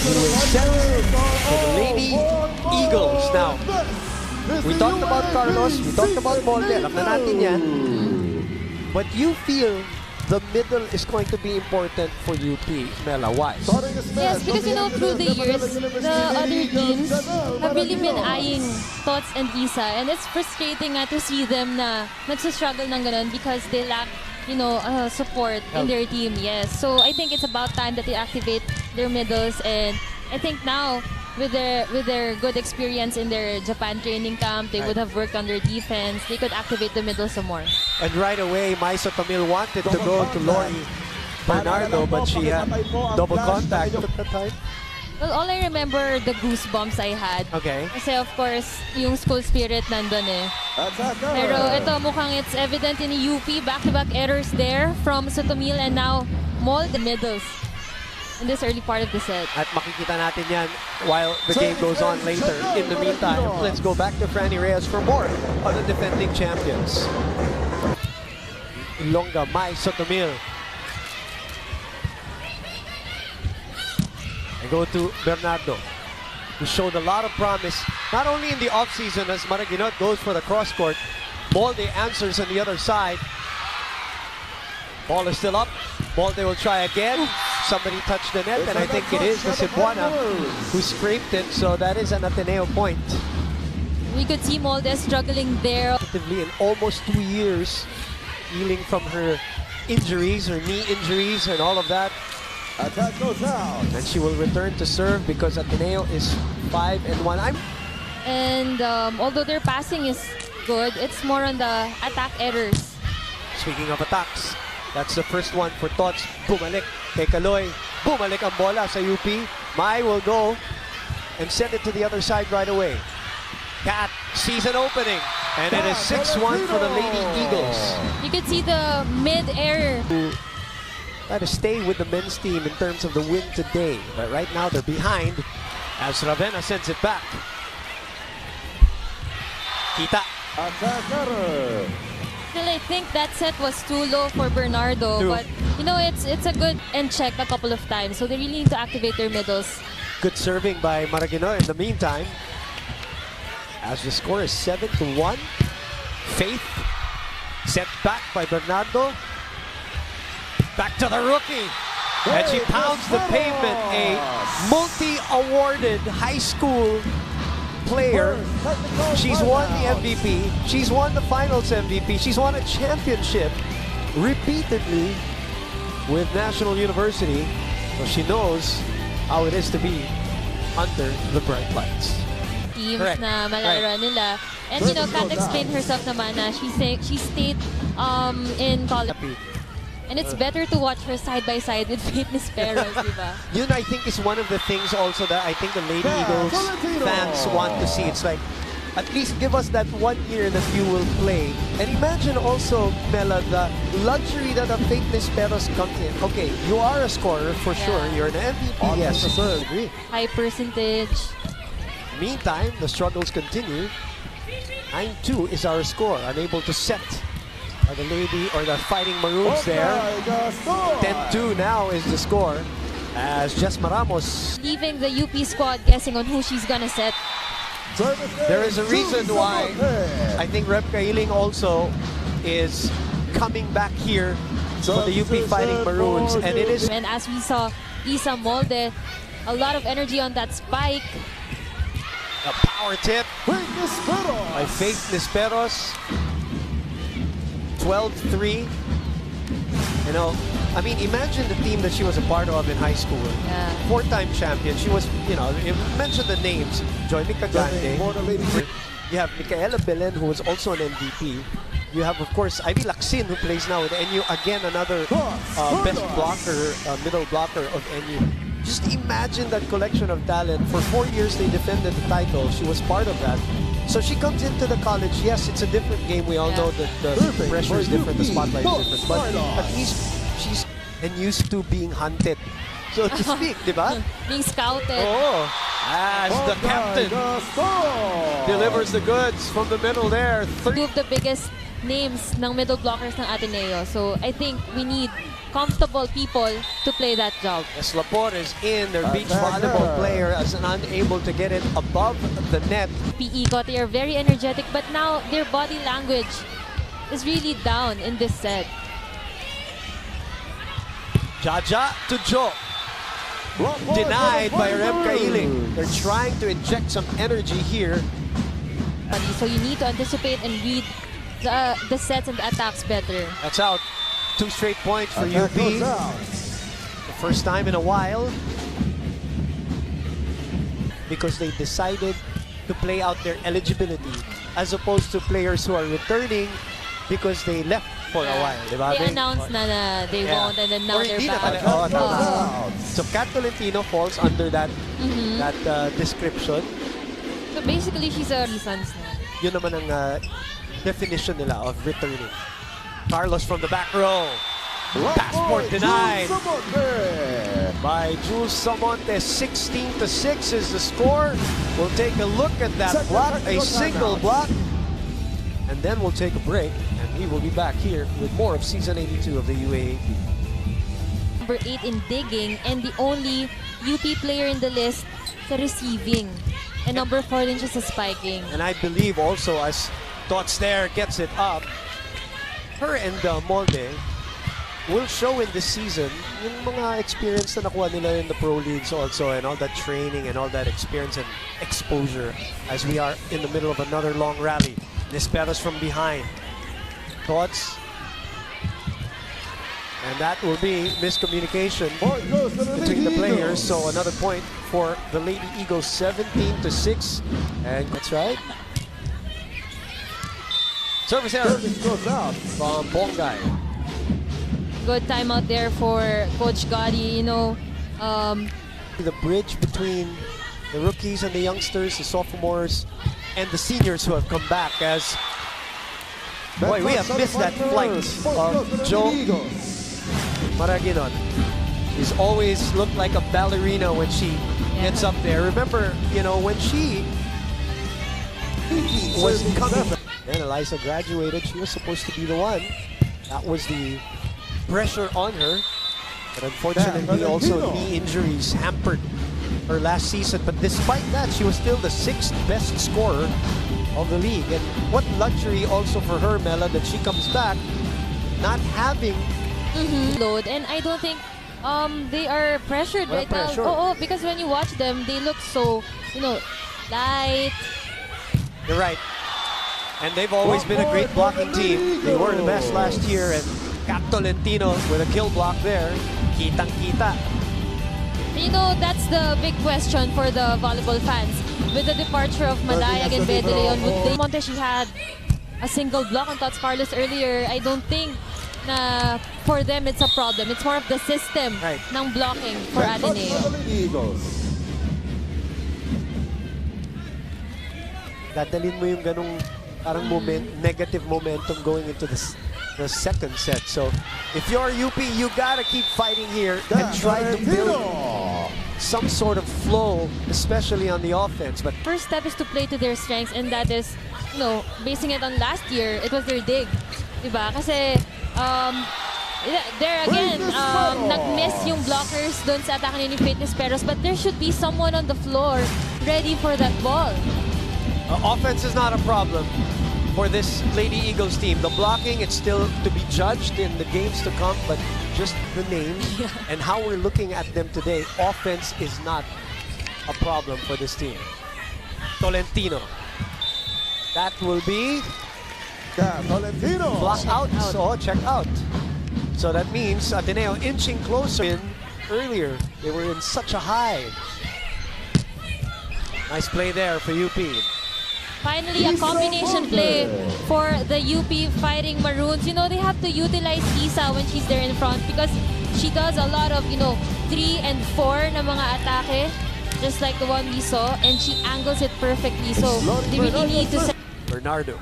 will set for the Lady Eagles. Now, we talked about Carlos, we talked about Molde, alam na natin yan. But you feel the middle is going to be important for UP, Mela. Why? Yes, because through the years, the other teams have really been eyeing Tots and Isa, and it's frustrating to see them na nagsastruggle ng ganun because they lack, support in their team. Yes, so I think it's about time that they activate their middles, and I think now with their good experience in their Japan training camp, they would have worked on their defense. They could activate the middle some more. And right away, Maisa Tamil wanted to go to Lori Bernardo, but she had double contact at the time. Well, all I remember the goosebumps I had. Okay. Kasi of course, yung school spirit nandun eh. Pero ito mukhang it's evident in UP, back-to-back errors there from Sotomil, and now Mold the middles in this early part of the set. At makikita natin yan while the game goes on later. In the meantime, let's go back to Franny Reyes for more of the defending champions. Ilongga, Mai Sotomil. And go to Bernardo, who showed a lot of promise, not only in the offseason as Maraguinot goes for the cross-court. Molde answers on the other side. Ball is still up. Molde will try again. Somebody touched the net, and I think it is the Cebuana who scraped it, so that is an Ateneo point. We could see Molde struggling there. In almost 2 years, healing from her injuries, her knee injuries, and all of that. Attack goes out. And she will return to serve because Ateneo is 5-1. And although their passing is good, it's more on the attack errors. Speaking of attacks, that's the first one for Tots. Bumalik kay Kaloy. Bumalik ang bola sa UP. Mai will go and send it to the other side right away. Cat sees an opening, and it is 6-1 for the Lady Eagles. You could see the mid-air. Try to stay with the men's team in terms of the win today, but right now they're behind as Ravenna sends it back. Kita. Still, I think that set was too low for Bernardo, but it's a good end check a couple of times, so they really need to activate their middles. Good serving by Maraguinot in the meantime, as the score is 7-1. Faith set back by Bernardo. Back to the rookie, and she pounds the pavement. A multi-awarded high school player. She's won the MVP. She's won the finals MVP. She's won a championship repeatedly with National University. So she knows how it is to be under the bright lights. Teams na malaro nila. And Kat explained herself naman na she stayed in college. And it's better to watch her side by side with Faith Nisperos, diba? Yun, I think, is one of the things also that I think the Lady Eagles fans want to see. It's like, at least give us that 1 year that you will play. And imagine also, Mela, the luxury that a Faith Nisperos comes in. Okay, you are a scorer for sure. You're an MVP, yes. High percentage. Meantime, the struggles continue. 9-2 is our score. Unable to set. The Lady or the Fighting Maroons there. 10-2 now is the score as Jesma Ramos leaving the UP squad guessing on who she's gonna set. There is a reason why I think Rep Kailing also is coming back here for the UP Fighting Maroons, and it is. And as we saw Isa Molde, a lot of energy on that spike. A power tip by Faith Nisperos. 12-3. I mean, imagine the team that she was a part of in high school. Yeah. 4-time champion. She was, you mentioned the names. Joy Micagante. You have Micaela Belen, who was also an MVP. You have, of course, Ivy Lacsin, who plays now with NU. Again, another best blocker, middle blocker of NU. Just imagine that collection of talent. For 4 years, they defended the title. She was part of that. So she comes into the college. Yes, it's a different game. We all know that the pressure is different, the spotlight is different. But at least she's used to being hunted, so to speak, di ba? Being scouted. Oh, as the captain delivers the goods from the middle there. Two of the biggest names ng middle blockers ng Ateneo. So I think we need comfortable people to play that job. As Lapor is in, their beach volleyball player is unable to get it above the net. PE got, they are very energetic, but now their body language is really down in this set. Jaja to Joe. Denied by Rem Kailing. They're trying to inject some energy here. So you need to anticipate and read the sets and the attacks better. That's out. 2 straight points for UP. The first time in a while. Because they decided to play out their eligibility as opposed to players who are returning because they left for a while. Diba? They announced na they won't, and then now they're back. So Kat Tolentino falls under that description. So basically, she's a reasons na. Yun naman ang definition nila of returning. Carlos from the back row. Passport denied by Jules Samonte. 16-6 is the score. We'll take a look at that block, a single block. And then we'll take a break, and we will be back here with more of Season 82 of the UAAP. Number 8 in digging, and the only UP player in the list sa receiving. And number 4 din siya sa spiking. And I believe also as Tots there gets it up, her and Molde will show in this season yung mga experience na nakuha nila in the pro leagues also, and all that training and all that experience and exposure as we are in the middle of another long rally. Nisperos from behind. Thoughts? And that will be miscommunication between the players. So another point for the Lady Eagles, 17-6. And that's right. Service error from Bongay. Good timeout there for Coach Gotti. You know, the bridge between the rookies and the youngsters, the sophomores, and the seniors who have come back. As boy, we have missed that flight of Joe Maraginon. She's always looked like a ballerina when she gets up there. Remember, you know, when she was coming, and Eliza graduated, she was supposed to be the one. That was the pressure on her. But unfortunately, also knee injuries hampered her last season. But despite that, she was still the 6th best scorer of the league. And what luxury also for her, Mela, that she comes back not having load. And I don't think they are pressured right now. Oh, because when you watch them, they look so, you know, light. You're right. And they've always been a great blocking team. They were the best last year. And Kat Tolentino with a kill block there. Kitang-kita. You know, that's the big question for the volleyball fans. With the departure of Madayag and Bede Leon, would they... Monte, she had a single block on Tots Carlos earlier. I don't think na for them it's a problem. It's more of the system ng blocking for ADMU. Dadalin mo yung ganung parang negative momentum going into the second set. So if you're UP, you gotta keep fighting here and try to build some sort of flow, especially on the offense. But first step is to play to their strengths, and that is, you know, basing it on last year, it was their dig. Diba? Kasi there again, nag-miss yung blockers doon sa atake ni Fitness Peros, but there should be someone on the floor ready for that ball. Offense is not a problem for this Lady Eagles team. The blocking, it's still to be judged in the games to come, but just the names and how we're looking at them today, offense is not a problem for this team. Tolentino. That will be Tolentino. block out. So check out. So that means Ateneo inching closer in earlier. They were in such a high. Nice play there for UP. Finally, a combination play for the UP Fighting Maroons. You know, they have to utilize Isa when she's there in front because she does a lot of, you know, 3 and 4 na mga atake, just like the one we saw, and she angles it perfectly. So they really need to... Bernardo.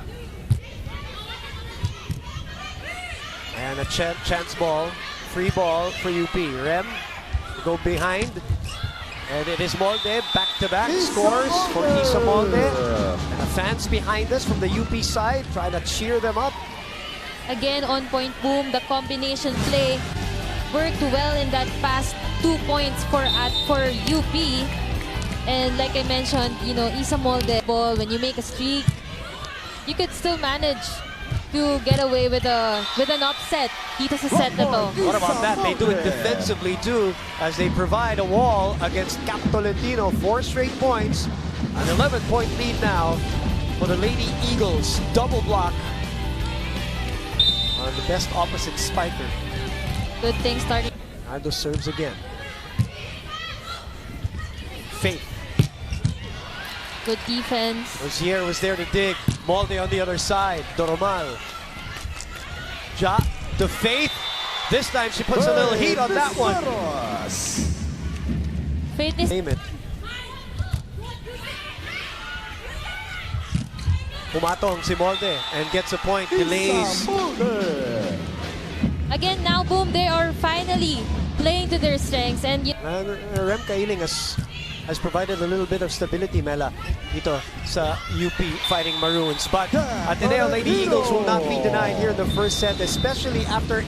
And a chance ball, free ball for UP. Rem go behind. And it is Molde, back-to-back scores for Isa Molde. And the fans behind us from the UP side trying to cheer them up. Again, on-point boom, the combination play. worked well in that past 2 points for UP. And like I mentioned, you know, Isa Molde ball, when you make a streak, you could still manage to get away with an upset dito sa set na to. What about that? They do it defensively too, as they provide a wall against Cap Tolentino. 4 straight points, an 11-point lead now for the Lady Eagles. Double block on the best opposite spiker. Good thing starting. Aldo serves again. Faith. Good defense. Rozier was there to dig. Molde on the other side. Doromal. Ja to Faith. This time she puts a little heat on that one. Faith is Name it. Pumatong si Molde and gets a point. Delays. again now. Boom! They are finally playing to their strengths, and Rem Kailing has provided a little bit of stability, Mela, dito sa UP fighting Maroons. But Ateneo Lady Eagles will not be denied here in the first set, especially after